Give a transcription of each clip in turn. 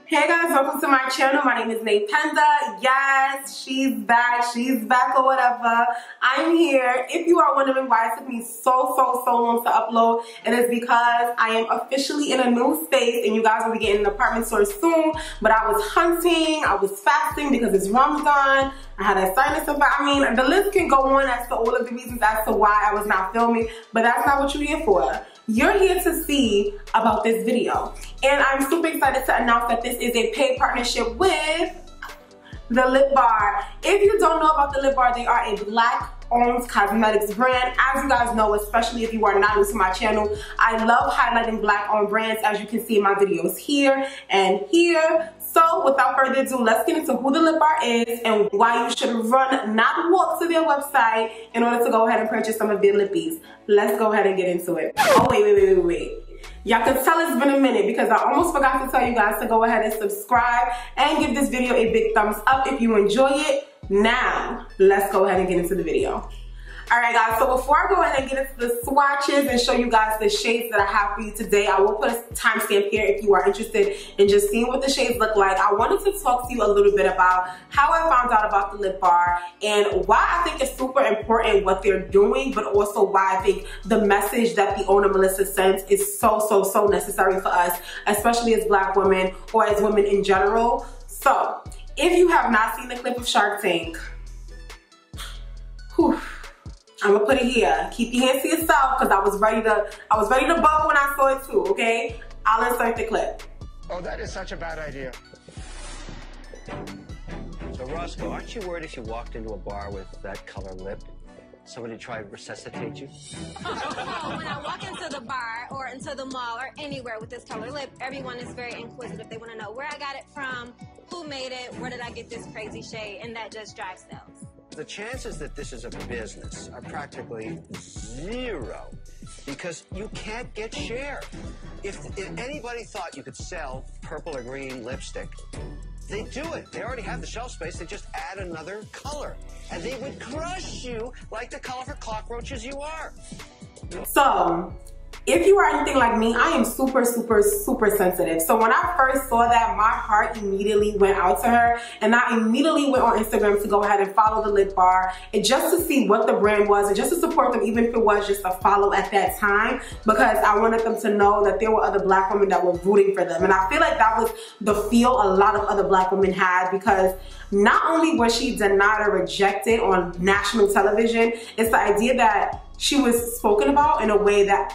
Hey guys, welcome to my channel. My name is Penda. Yes, she's back or whatever. I'm here. If you are wondering why it took me so long to upload, it is because I am officially in a new space and you guys will be getting an apartment store soon. But I was hunting, I was fasting because it's Ramadan. I had a sinus infection. I mean, the list can go on as to all of the reasons as to why I was not filming, but that's not what you're here for. You're here to see about this video. And I'm super excited to announce that this is a paid partnership with the Lip Bar. If you don't know about the Lip Bar, they are a Black-owned cosmetics brand. As you guys know, especially if you are not new to my channel, I love highlighting Black-owned brands, as you can see in my videos here and here. So without further ado, let's get into who the Lip Bar is and why you should run, not walk, to their website in order to go ahead and purchase some of their lippies. Let's go ahead and get into it. Oh, wait. Y'all can tell it's been a minute because I almost forgot to tell you guys to go ahead and subscribe and give this video a big thumbs up if you enjoy it. Now, let's go ahead and get into the video. Alright guys, so before I go ahead and get into the swatches and show you guys the shades that I have for you today, I will put a timestamp here if you are interested in just seeing what the shades look like. I wanted to talk to you a little bit about how I found out about the Lip Bar and why I think it's super important what they're doing, but also why I think the message that the owner Melissa sends is so necessary for us, especially as Black women or as women in general. So, if you have not seen the clip of Shark Tank, whew, I'm gonna put it here. Keep your hands to yourself because I was ready to bubble when I saw it too, okay? I'll insert the clip. Oh, that is such a bad idea. So Roscoe, aren't you worried if you walked into a bar with that color lip, somebody tried to resuscitate you? When I walk into the bar or into the mall or anywhere with this color lip, everyone is very inquisitive. They want to know where I got it from, who made it, where did I get this crazy shade, and that just drives sales. The chances that this is a business are practically zero because you can't get share. If anybody thought you could sell purple or green lipstick, they do it. They already have the shelf space. They just add another color. And they would crush you like the colorful cockroaches you are. So, if you are anything like me, I am super sensitive. So when I first saw that, my heart immediately went out to her and I immediately went on Instagram to go ahead and follow the Lip Bar and just to see what the brand was and just to support them, even if it was just a follow at that time, because I wanted them to know that there were other Black women that were rooting for them. And I feel like that was the feel a lot of other Black women had, because not only was she denied or rejected on national television, it's the idea that she was spoken about in a way that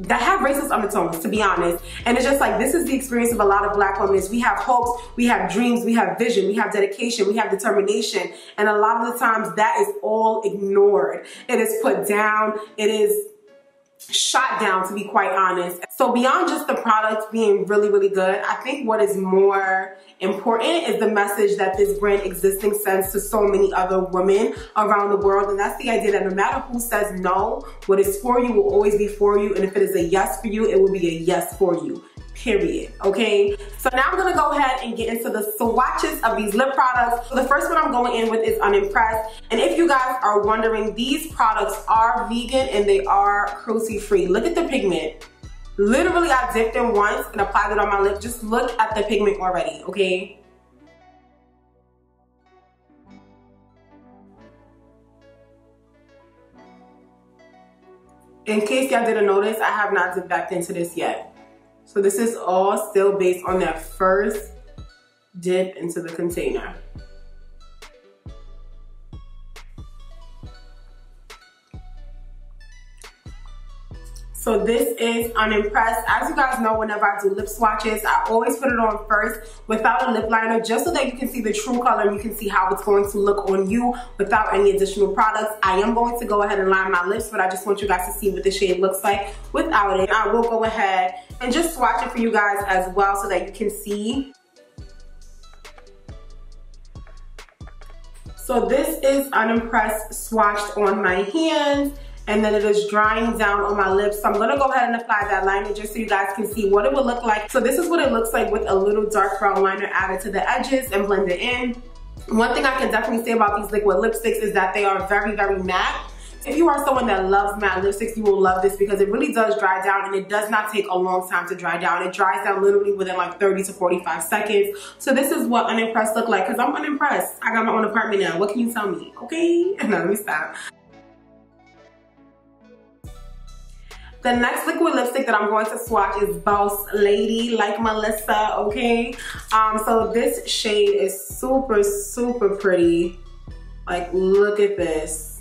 had racist undertones, to be honest. And it's just like, this is the experience of a lot of Black women. Is we have hopes, we have dreams, we have vision, we have dedication, we have determination. And a lot of the times that is all ignored. It is put down, it is shot down, to be quite honest. So beyond just the product being really good, I think what is more important is the message that this brand existing sends to so many other women around the world. And that's the idea that no matter who says no, what is for you will always be for you. And if it is a yes for you, it will be a yes for you. Period. Okay, so now I'm gonna go ahead and get into the swatches of these lip products. So the first one I'm going in with is Unimpressed. And if you guys are wondering, these products are vegan and they are cruelty free. Look at the pigment. Literally, I dipped in once and applied it on my lip. Just look at the pigment already, okay? In case y'all didn't notice, I have not dipped back into this yet. So this is all still based on that first dip into the container. So this is Unimpressed. As you guys know, whenever I do lip swatches, I always put it on first without a lip liner, just so that you can see the true color and you can see how it's going to look on you without any additional products. I am going to go ahead and line my lips, but I just want you guys to see what the shade looks like without it. I will go ahead and just swatch it for you guys as well so that you can see. So this is Unimpressed swatched on my hands. And then it is drying down on my lips. So I'm gonna go ahead and apply that liner just so you guys can see what it would look like. So this is what it looks like with a little dark brown liner added to the edges and blend it in. One thing I can definitely say about these liquid lipsticks is that they are very matte. If you are someone that loves matte lipsticks, you will love this because it really does dry down and it does not take a long time to dry down. It dries down literally within like 30 to 45 seconds. So this is what Unimpressed look like because I'm unimpressed. I got my own apartment now. What can you tell me? Okay? No, let me stop. The next liquid lipstick that I'm going to swatch is Bawse Lady, like Melissa, okay? So this shade is super, super pretty. Like, look at this.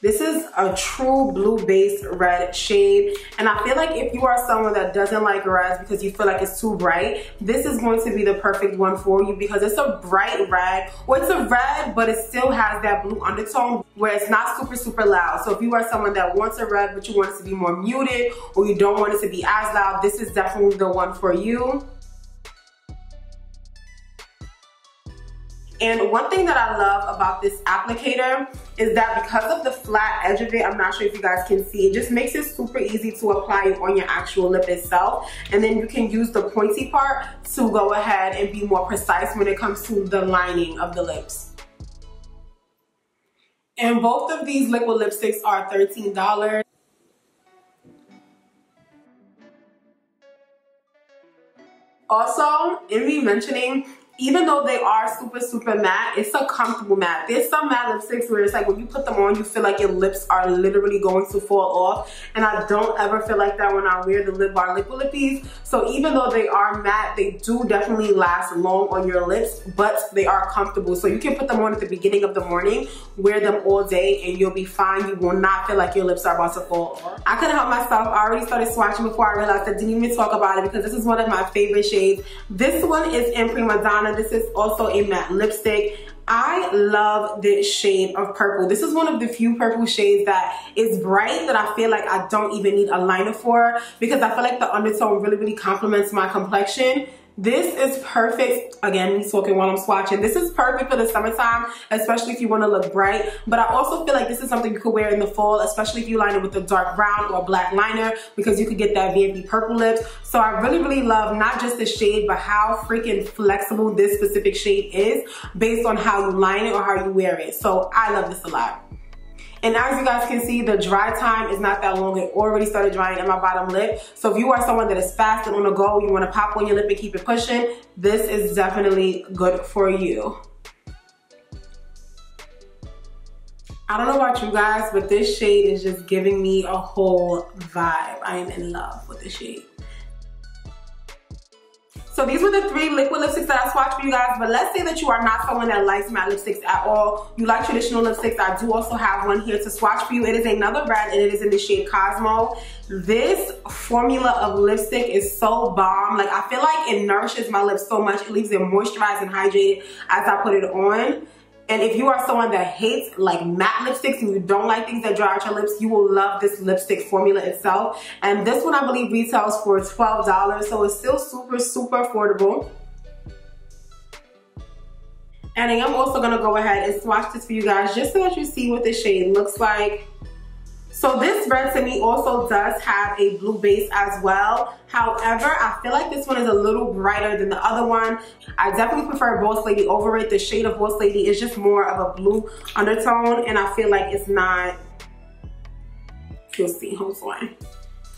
This is a true blue-based red shade. And I feel like if you are someone that doesn't like reds because you feel like it's too bright, this is going to be the perfect one for you because it's a bright red. Or it's a red, but it still has that blue undertone where it's not super, super loud. So if you are someone that wants a red, but you want it to be more muted or you don't want it to be as loud, this is definitely the one for you. And one thing that I love about this applicator is that because of the flat edge of it, I'm not sure if you guys can see, it just makes it super easy to apply it on your actual lip itself. And then you can use the pointy part to go ahead and be more precise when it comes to the lining of the lips. And both of these liquid lipsticks are $13. Also, in me mentioning, even though they are super, super matte, it's a comfortable matte. There's some matte lipsticks where it's like when you put them on, you feel like your lips are literally going to fall off. And I don't ever feel like that when I wear the Lip Bar Liquid Lippies. So even though they are matte, they do definitely last long on your lips, but they are comfortable. So you can put them on at the beginning of the morning, wear them all day, and you'll be fine. You will not feel like your lips are about to fall off. I couldn't help myself. I already started swatching before I realized I didn't even talk about it because this is one of my favorite shades. This one is in Prima Donna. This is also a matte lipstick. I love this shade of purple. This is one of the few purple shades that is bright that I feel like I don't even need a liner for because I feel like the undertone really, really complements my complexion. This is perfect. Again, me talking while I'm swatching. This is perfect for the summertime, especially if you want to look bright. But I also feel like this is something you could wear in the fall, especially if you line it with a dark brown or black liner because you could get that VMP purple lips. So I really, really love not just the shade, but how freaking flexible this specific shade is based on how you line it or how you wear it. So I love this a lot. And as you guys can see, the dry time is not that long. It already started drying in my bottom lip. So if you are someone that is fast and on the go, you want to pop on your lip and keep it pushing, this is definitely good for you. I don't know about you guys, but this shade is just giving me a whole vibe. I am in love with this shade. So these were the 3 liquid lipsticks that I swatched for you guys, but let's say that you are not someone that likes matte lipsticks at all. You like traditional lipsticks. I do also have one here to swatch for you. It is another red and it is in the shade Cosmo. This formula of lipstick is so bomb. Like I feel like it nourishes my lips so much. It leaves them moisturized and hydrated as I put it on. And if you are someone that hates like matte lipsticks and you don't like things that dry out your lips, you will love this lipstick formula itself. And this one I believe retails for $12, so it's still super, super affordable. And I am also gonna go ahead and swatch this for you guys just so that you see what this shade looks like. So this red to me also does have a blue base as well. However, I feel like this one is a little brighter than the other one. I definitely prefer Bawse Lady over it. The shade of Bawse Lady is just more of a blue undertone and I feel like it's not, you'll see, hold on.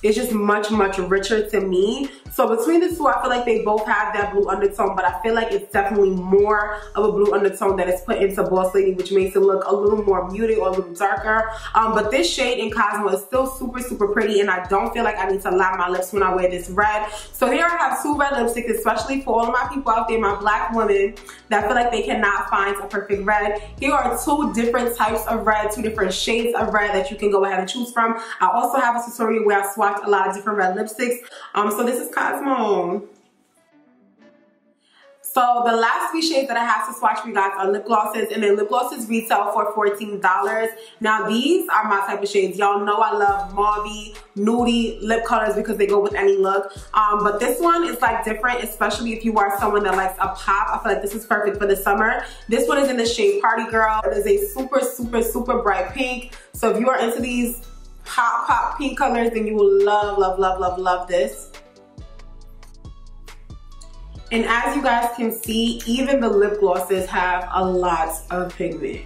It's just much, much richer to me. So between the two, I feel like they both have that blue undertone, but I feel like it's definitely more of a blue undertone that is put into Bawse Lady, which makes it look a little more muted or a little darker. But this shade in Cosmo is still super, super pretty, and I don't feel like I need to line my lips when I wear this red. So here I have 2 red lipsticks, especially for all of my people out there, my black women that feel like they cannot find a perfect red. Here are 2 different types of red, 2 different shades of red that you can go ahead and choose from. I also have a tutorial where I swatch a lot of different red lipsticks. So this is Cosmo. So the last 3 shades that I have to swatch for you guys are lip glosses, and then lip glosses retail for $14. Now these are my type of shades. Y'all know I love mauve, nudie lip colors because they go with any look. But this one is like different, especially if you are someone that likes a pop. I feel like this is perfect for the summer. This one is in the shade Party Girl. It is a super, super, super bright pink. So if you are into these pop pink colors, then you will love, love, love, love, love this. And as you guys can see, even the lip glosses have a lot of pigment.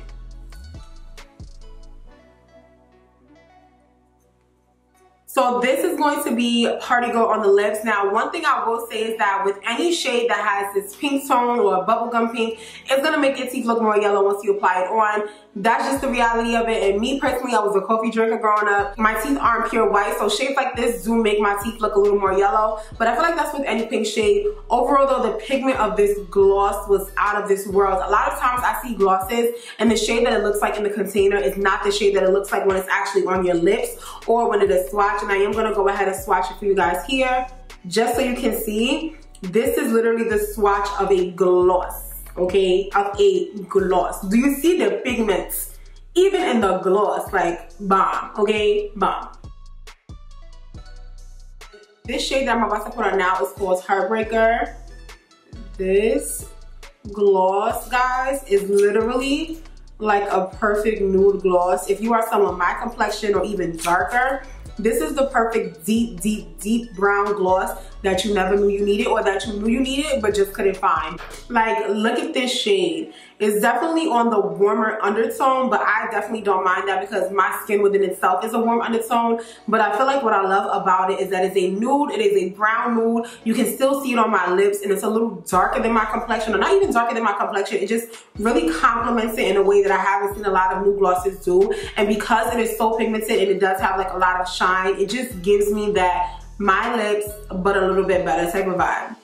So this is going to be Party Girl on the lips. Now, one thing I will say is that with any shade that has this pink tone or a bubblegum pink, it's going to make your teeth look more yellow once you apply it on. That's just the reality of it. And me personally, I was a coffee drinker growing up. My teeth aren't pure white, so shades like this do make my teeth look a little more yellow. But I feel like that's with any pink shade. Overall though, the pigment of this gloss was out of this world. A lot of times I see glosses and the shade that it looks like in the container is not the shade that it looks like when it's actually on your lips or when it is swatched. And I am going to go ahead and swatch it for you guys here just so you can see. This is literally the swatch of a gloss. Okay, of a gloss. Do you see the pigments? Even in the gloss, like bomb, okay, bomb. This shade that I'm about to put on now is called Heartbreaker. This gloss, guys, is literally like a perfect nude gloss. If you are someone my complexion or even darker, this is the perfect deep, deep, deep brown gloss that you never knew you needed, or that you knew you needed but just couldn't find. Like, look at this shade. It's definitely on the warmer undertone, but I definitely don't mind that because my skin within itself is a warm undertone. But I feel like what I love about it is that it's a nude, it is a brown nude. You can still see it on my lips, and it's a little darker than my complexion, or not even darker than my complexion. It just really complements it in a way that I haven't seen a lot of nude glosses do. And because it is so pigmented and it does have like a lot of shine, it just gives me that my lips but a little bit better type of vibe.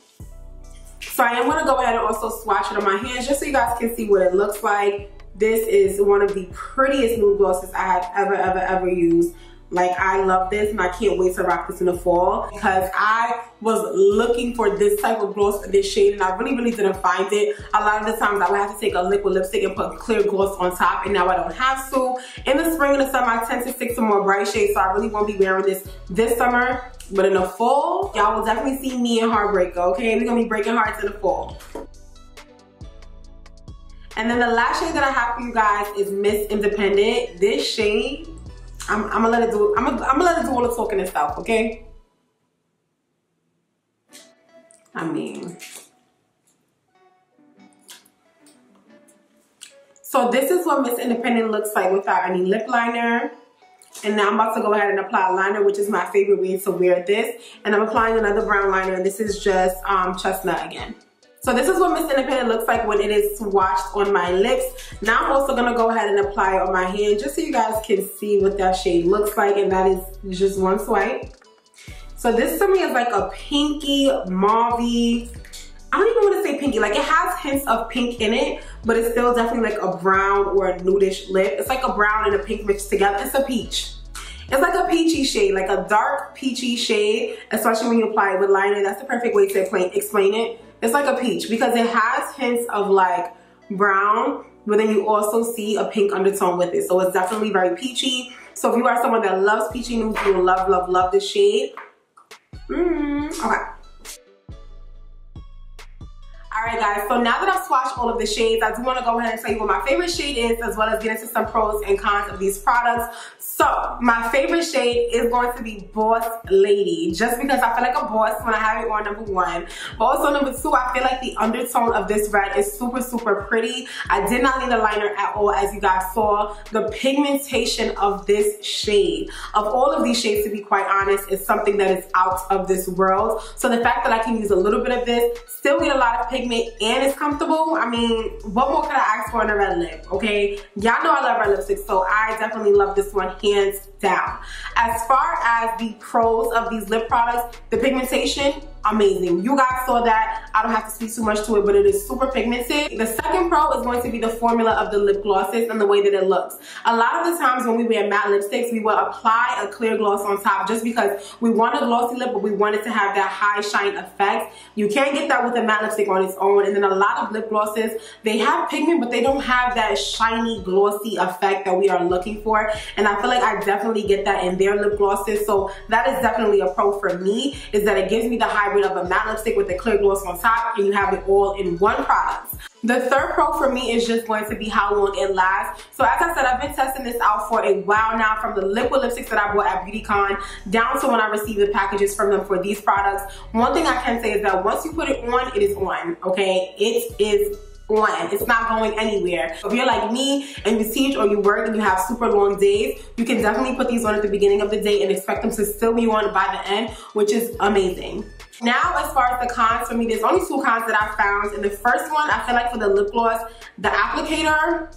So I am going to go ahead and also swatch it on my hands just so you guys can see what it looks like. This is one of the prettiest nude glosses I have ever used. Like, I love this and I can't wait to rock this in the fall because I was looking for this type of gloss for this shade and I really didn't find it. A lot of the times I would have to take a liquid lipstick and put clear gloss on top, and now I don't have to. In the spring and the summer, I tend to stick to more bright shades, so I really won't be wearing this summer. But in the fall, y'all will definitely see me in Heartbreaker, okay? We're gonna be breaking hearts in the fall. And then the last shade that I have for you guys is Miss Independent. This shade, I'm gonna let it do all the talking and stuff, okay? I mean, so this is what Miss Independent looks like without any lip liner. And now I'm about to go ahead and apply a liner, which is my favorite way to wear this. And I'm applying another brown liner, and this is just chestnut again. So this is what Miss Independent looks like when it is swatched on my lips. Now I'm also gonna go ahead and apply it on my hand just so you guys can see what that shade looks like, and that is just one swipe. So this to me is like a pinky, mauvey, I don't even want to say pinky, like it has hints of pink in it, but it's still definitely like a brown or a nudish lip. It's like a brown and a pink mixed together. It's a peach. It's like a peachy shade, like a dark peachy shade, especially when you apply it with liner. That's the perfect way to explain it. It's like a peach because it has hints of like brown, but then you also see a pink undertone with it. So it's definitely very peachy. So if you are someone that loves peachy nudes, you will love this shade. Okay. Alright guys, so now that I've swatched all of the shades, I do want to go ahead and tell you what my favorite shade is, as well as get into some pros and cons of these products. So, my favorite shade is going to be Boss Lady, just because I feel like a boss when I have it on, number one. But also number two, I feel like the undertone of this red is super pretty. I did not need a liner at all, as you guys saw. The pigmentation of this shade, of all of these shades to be quite honest, is something that is out of this world. So the fact that I can use a little bit of this, still get a lot of pigment, and it's comfortable. I mean, what more could I ask for in a red lip, okay? Y'all know I love red lipsticks, so I definitely love this one hands down. As far as the pros of these lip products, the pigmentation, amazing. You guys saw that. I don't have to speak too much to it, but it is super pigmented. The second pro is going to be the formula of the lip glosses and the way that it looks. A lot of the times when we wear matte lipsticks, we will apply a clear gloss on top just because we want a glossy lip, but we want it to have that high shine effect. You can't get that with a matte lipstick on its own. And then a lot of lip glosses, they have pigment, but they don't have that shiny, glossy effect that we are looking for. And I feel like I definitely get that in their lip glosses. So that is definitely a pro for me, is that it gives me the hybrid of a matte lipstick with a clear gloss on top, and you have it all in one product. The third pro for me is just going to be how long it lasts. So as I said, I've been testing this out for a while now, from the liquid lipsticks that I bought at BeautyCon down to when I received the packages from them for these products. One thing I can say is that once you put it on, it is on, okay? It is on. It's not going anywhere. If you're like me and you teach or you work and you have super long days, you can definitely put these on at the beginning of the day and expect them to still be on by the end, which is amazing. Now, as far as the cons for me, there's only 2 cons that I found. And the first one, I feel like for the lip gloss, the applicator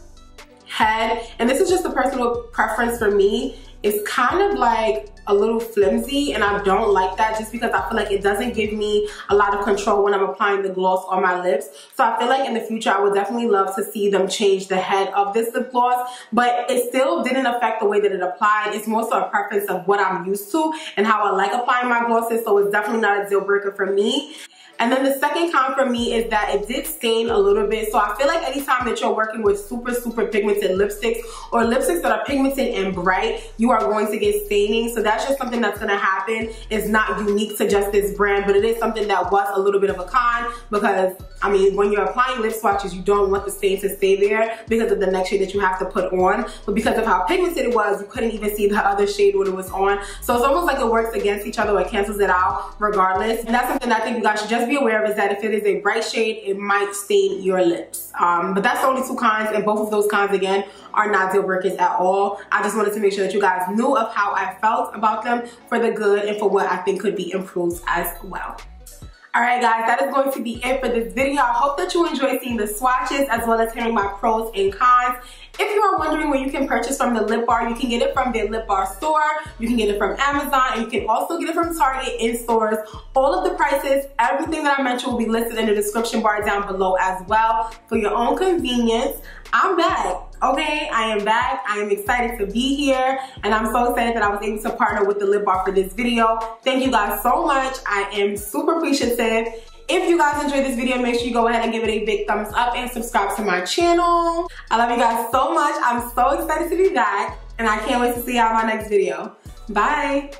head, and this is just a personal preference for me, is kind of like a little flimsy, and I don't like that just because I feel like it doesn't give me a lot of control when I'm applying the gloss on my lips. So I feel like in the future I would definitely love to see them change the head of this lip gloss, but it still didn't affect the way that it applied. It's more so a preference of what I'm used to and how I like applying my glosses, so it's definitely not a deal breaker for me. And then the second con for me is that it did stain a little bit. So I feel like anytime that you're working with super pigmented lipsticks or lipsticks that are pigmented and bright, you are going to get staining. So that's just something that's gonna happen. It's not unique to just this brand, but it is something that was a little bit of a con because, I mean, when you're applying lip swatches, you don't want the stain to stay there because of the next shade that you have to put on. But because of how pigmented it was, you couldn't even see the other shade when it was on. So it's almost like it works against each other or it cancels it out regardless. And that's something that I think you guys should just be aware of, is that if it is a bright shade, it might stain your lips. But that's the only 2 cons, and both of those cons, again, are not deal breakers at all. I just wanted to make sure that you guys knew of how I felt about them for the good and for what I think could be improved as well. Alright guys, that is going to be it for this video. I hope that you enjoyed seeing the swatches as well as hearing my pros and cons. If you are wondering where you can purchase from the Lip Bar, you can get it from their Lip Bar store, you can get it from Amazon, and you can also get it from Target in stores. All of the prices, everything that I mentioned will be listed in the description bar down below as well for your own convenience. I'm back, okay? I am back. I am excited to be here, and I'm so excited that I was able to partner with the Lip Bar for this video. Thank you guys so much. I am super appreciative. If you guys enjoyed this video, make sure you go ahead and give it a big thumbs up and subscribe to my channel. I love you guys so much. I'm so excited to be back, and I can't wait to see y'all in my next video. Bye.